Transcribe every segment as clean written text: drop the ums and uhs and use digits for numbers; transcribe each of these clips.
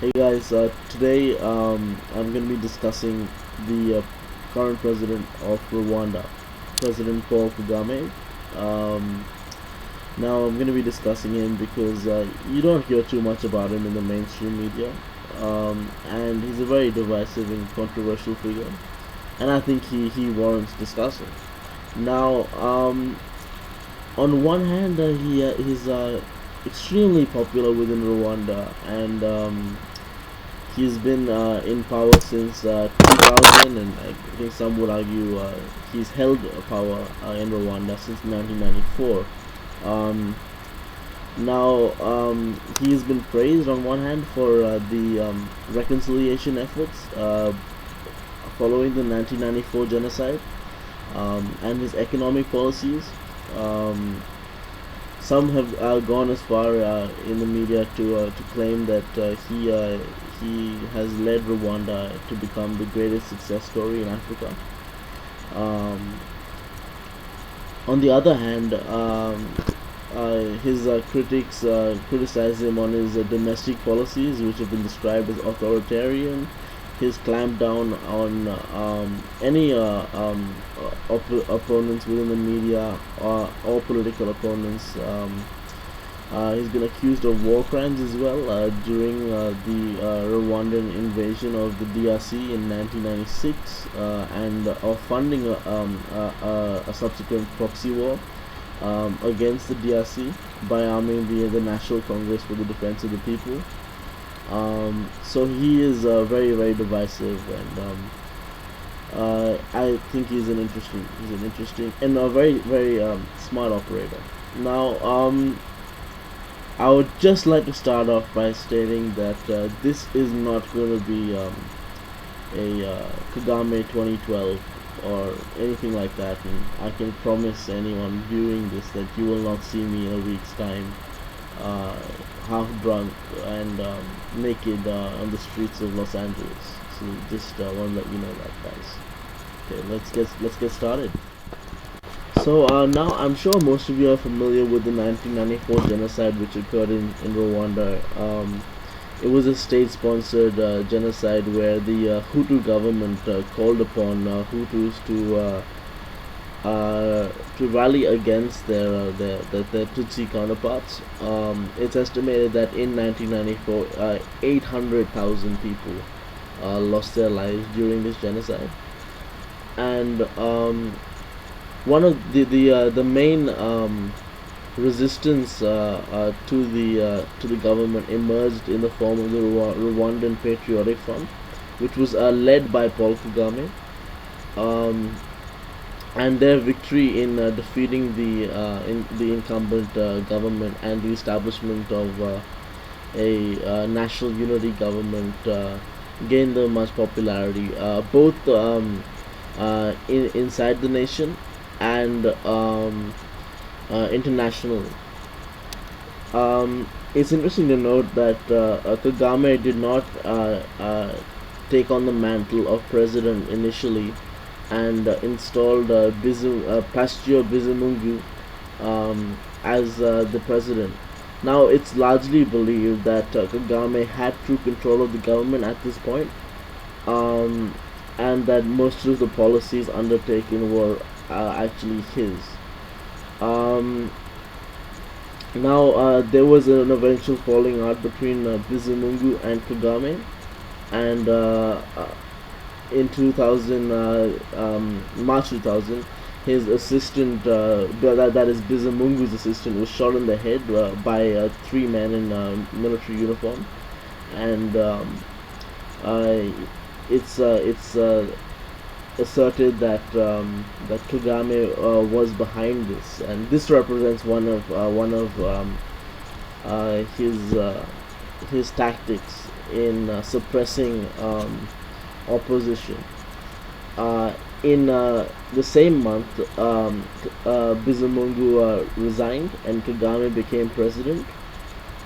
Hey guys, today I'm going to be discussing the current president of Rwanda, President Paul Kagame. Um, Now I'm going to be discussing him because you don't hear too much about him in the mainstream media, and he's a very divisive and controversial figure, and I think he warrants discussing. Now, on one hand, he's extremely popular within Rwanda, and he's been in power since 2000, and I think some would argue he's held power in Rwanda since 1994. Um, he's been praised on one hand for the reconciliation efforts following the 1994 genocide, and his economic policies. Um, some have gone as far in the media to claim that he has led Rwanda to become the greatest success story in Africa. Um, on the other hand, his critics criticize him on his domestic policies, which have been described as authoritarian. His clampdown on any opponents within the media or political opponents. He's been accused of war crimes as well during the Rwandan invasion of the DRC in 1996, and of funding a subsequent proxy war against the DRC by arming the National Congress for the Defense of the People. So he is very divisive, and I think he's an interesting and a very smart operator. Now, I would just like to start off by stating that this is not going to be a Kagame 2012 or anything like that, and I can promise anyone viewing this that you will not see me in a week's time uh, half drunk and naked on the streets of Los Angeles. So just want to let you know that, guys. Okay, let's get started. So now I'm sure most of you are familiar with the 1994 genocide which occurred in Rwanda. It was a state-sponsored genocide where the Hutu government called upon Hutus to rally against their Tutsi counterparts. It's estimated that in 1994, 800,000 people lost their lives during this genocide, and one of the main resistance to the government emerged in the form of the Rwandan Patriotic Front, which was led by Paul Kagame. Um, and their victory in defeating the incumbent government and the establishment of a national unity government gained them much popularity, both inside the nation and internationally. It's interesting to note that Kagame did not take on the mantle of president initially, and installed Pasteur Bizimungu as the president. Now it's largely believed that Kagame had true control of the government at this point, um, and that most of the policies undertaken were actually his. Um, there was an eventual falling out between Bizimungu and Kagame, and in 2000, March 2000, his assistant, that is Bizimungu's assistant, was shot in the head by three men in military uniform, and uh, it's asserted that that Kagame was behind this, and this represents one of his tactics in suppressing opposition. In the same month, Bizimungu resigned and Kagame became president.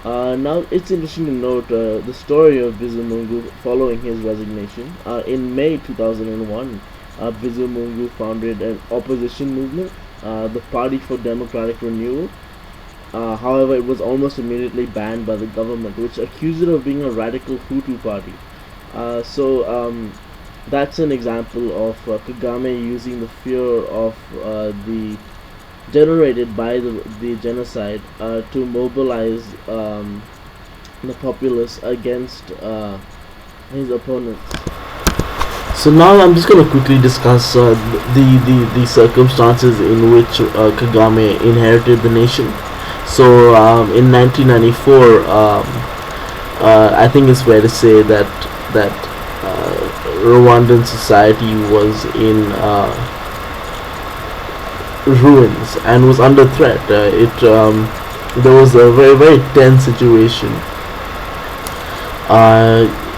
Now it's interesting to note the story of Bizimungu following his resignation. In May 2001, Bizimungu founded an opposition movement, the Party for Democratic Renewal, However, it was almost immediately banned by the government, which accused it of being a radical Hutu party. That's an example of Kagame using the fear of the generated by the genocide to mobilize the populace against his opponents. So now I'm just going to quickly discuss the circumstances in which Kagame inherited the nation. So in 1994, I think it's fair to say that Rwandan society was in ruins and was under threat. There was a very tense situation.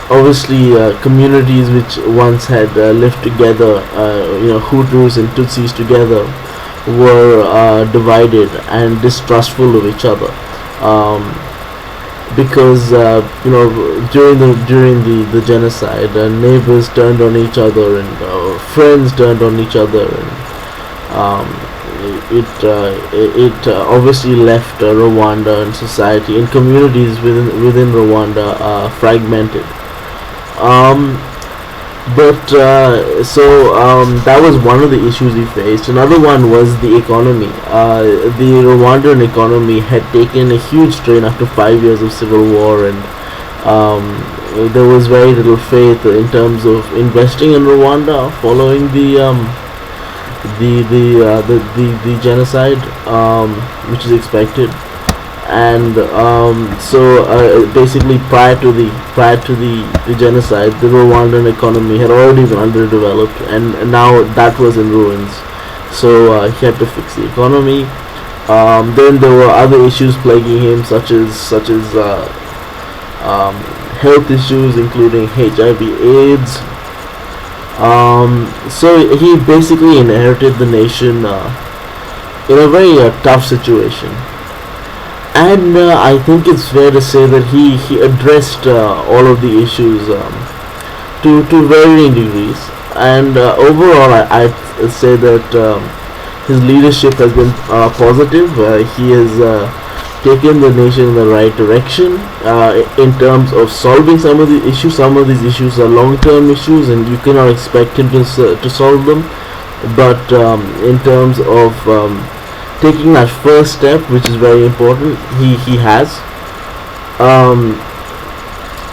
Obviously, communities which once had lived together, Hutus and Tutsis together, were divided and distrustful of each other, because during the genocide, neighbors turned on each other and friends turned on each other, and it obviously left Rwanda and society and communities within Rwanda fragmented. That was one of the issues we faced. Another one was the economy. The Rwandan economy had taken a huge strain after 5 years of civil war, and there was very little faith in terms of investing in Rwanda following the genocide, which is expected. And basically prior to the genocide, the Rwandan economy had already been underdeveloped, and now that was in ruins. So he had to fix the economy. Then there were other issues plaguing him, such as health issues, including HIV/AIDS. So he basically inherited the nation in a very tough situation. And I think it's fair to say that he addressed all of the issues to varying degrees. And overall, I'd say that his leadership has been positive. He has taken the nation in the right direction in terms of solving some of the issues. Some of these issues are long-term issues, and you cannot expect him to solve them. But in terms of taking that first step, which is very important, he has.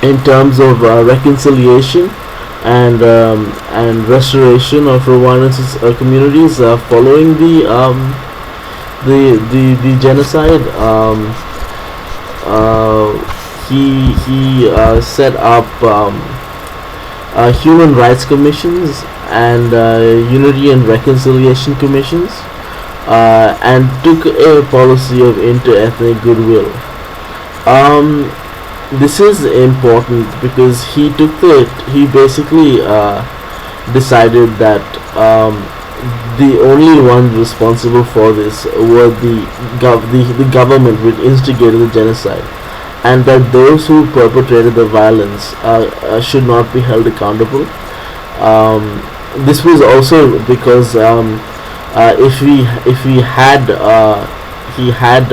In terms of reconciliation and restoration of Rwandan communities following the genocide, he set up human rights commissions and unity and reconciliation commissions. And took a policy of inter-ethnic goodwill. This is important because he basically decided that the only ones responsible for this were the government which instigated the genocide, and that those who perpetrated the violence should not be held accountable. This was also because if he had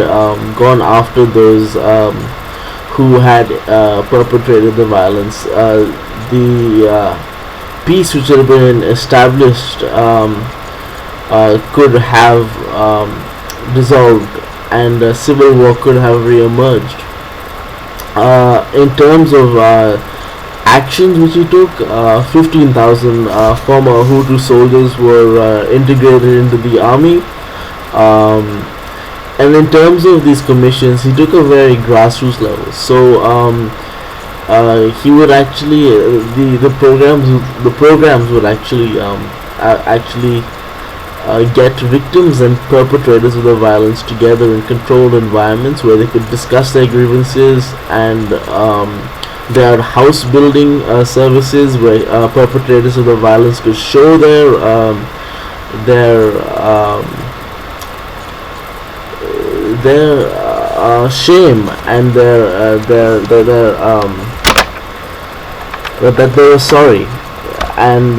gone after those who had perpetrated the violence, the peace which had been established could have dissolved, and civil war could have re-emerged. In terms of actions which he took, 15,000 former Hutu soldiers were integrated into the army, and in terms of these commissions, he took a very grassroots level. So he would actually the programs would actually get victims and perpetrators of the violence together in controlled environments where they could discuss their grievances, and there are house building services where perpetrators of the violence could show their shame and that they were sorry. And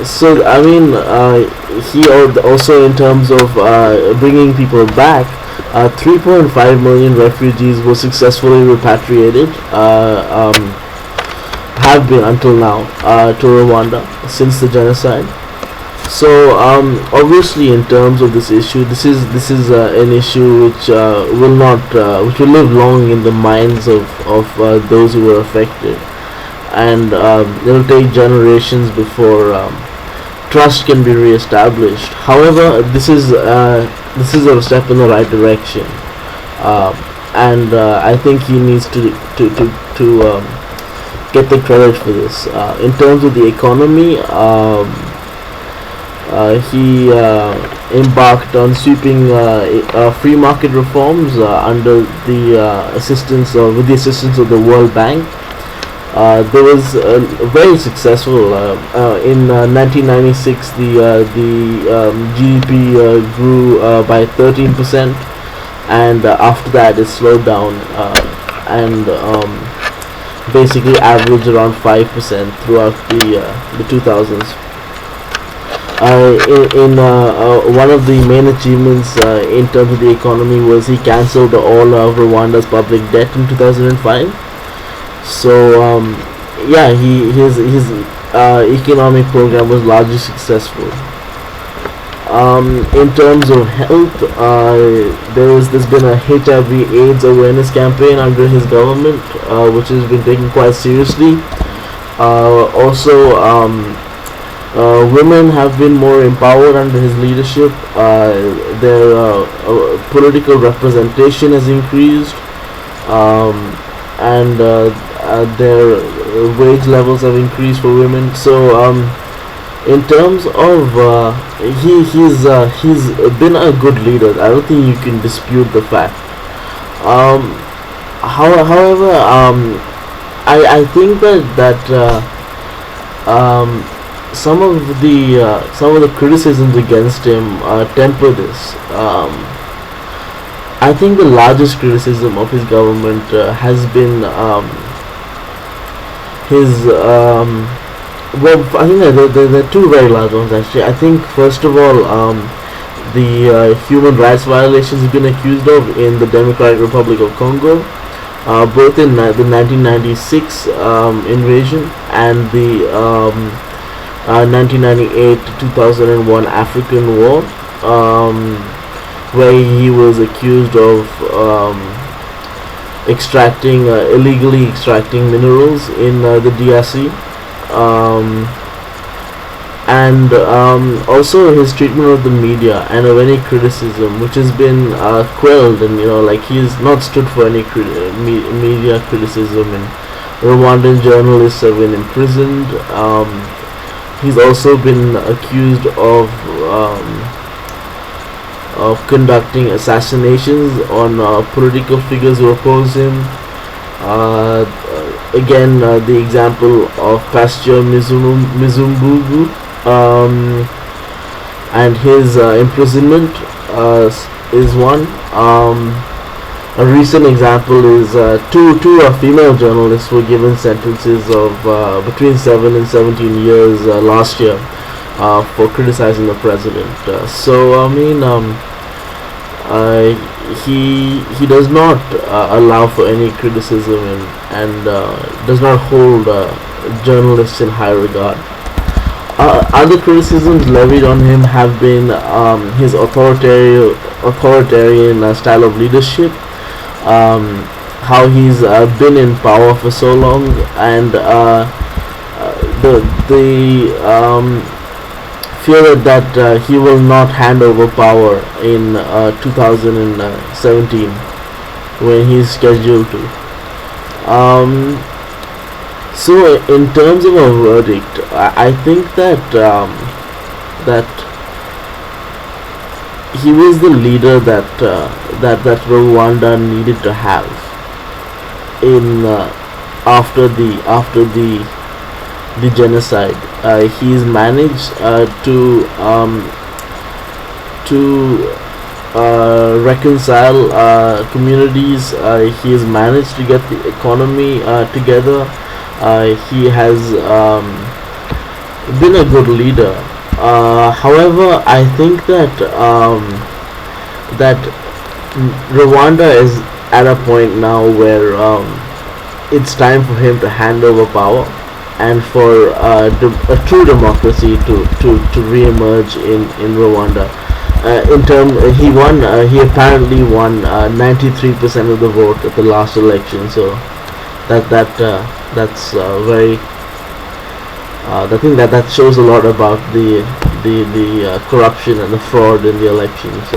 so I mean, he also, in terms of bringing people back, 3.5 million refugees were successfully repatriated, have been until now, to Rwanda since the genocide. So obviously, in terms of this issue, this is an issue which will not which will live long in the minds of those who were affected, and it will take generations before trust can be re-established. However, this is a step in the right direction, and I think he needs to get the credit for this. In terms of the economy, he embarked on sweeping free market reforms under the with the assistance of the World Bank. There was very successful. In 1996, the GDP grew by 13%, and after that it slowed down and basically averaged around 5% throughout the 2000s. One of the main achievements in terms of the economy was he cancelled all of Rwanda's public debt in 2005. So yeah, his economic program was largely successful. In terms of health, there's been a HIV/AIDS awareness campaign under his government, which has been taken quite seriously. Also, women have been more empowered under his leadership. Their political representation has increased, and their wage levels have increased for women. So in terms of he's been a good leader. I don't think you can dispute the fact. However, I think that some of the criticisms against him temper this. I think the largest criticism of his government has been his well, I think there are two very large ones actually. I think first of all, the human rights violations he's been accused of in the Democratic Republic of Congo, both in the 1996 invasion and the 1998 to 2001 African War, where he was accused of illegally extracting minerals in the DRC. And also his treatment of the media and of any criticism which has been quelled, and like he's not stood for any media criticism, and Rwandan journalists have been imprisoned. He's also been accused of conducting assassinations on political figures who oppose him. Again, the example of Pastor Mizumbugu and his imprisonment is one. A recent example is two female journalists were given sentences of between 7 and 17 years last year for criticizing the president. So I mean, he does not allow for any criticism, and does not hold journalists in high regard. Other criticisms levied on him have been his authoritarian style of leadership, how he's been in power for so long, and the fear that he will not hand over power in 2017 when he's scheduled to. So in terms of a verdict, I think that that he was the leader that Rwanda needed to have in after the genocide. He's managed to reconcile communities. He has managed to get the economy together. He has been a good leader. However, I think that Rwanda is at a point now where it's time for him to hand over power and for a true democracy to re-emerge in Rwanda. He apparently won 93% of the vote at the last election. So that's very. I think that shows a lot about the corruption and the fraud in the elections.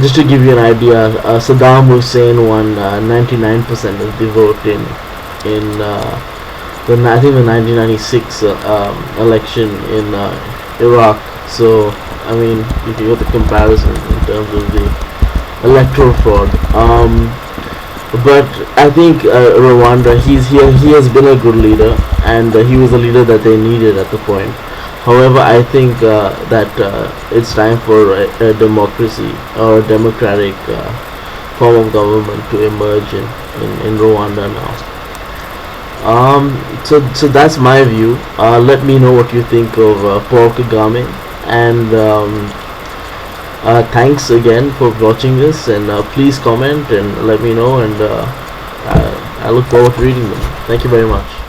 Just to give you an idea, Saddam Hussein won 99% of the vote in I think the 1996 election in Iraq. So I mean, if you get the comparison in terms of the electoral fraud. But I think Rwanda, he has been a good leader, and he was a leader that they needed at the point. However, I think that it's time for a democracy or a democratic form of government to emerge in Rwanda now. So that's my view. Let me know what you think of Paul Kagame, and thanks again for watching this, and please comment and let me know, and I look forward to reading them. Thank you very much.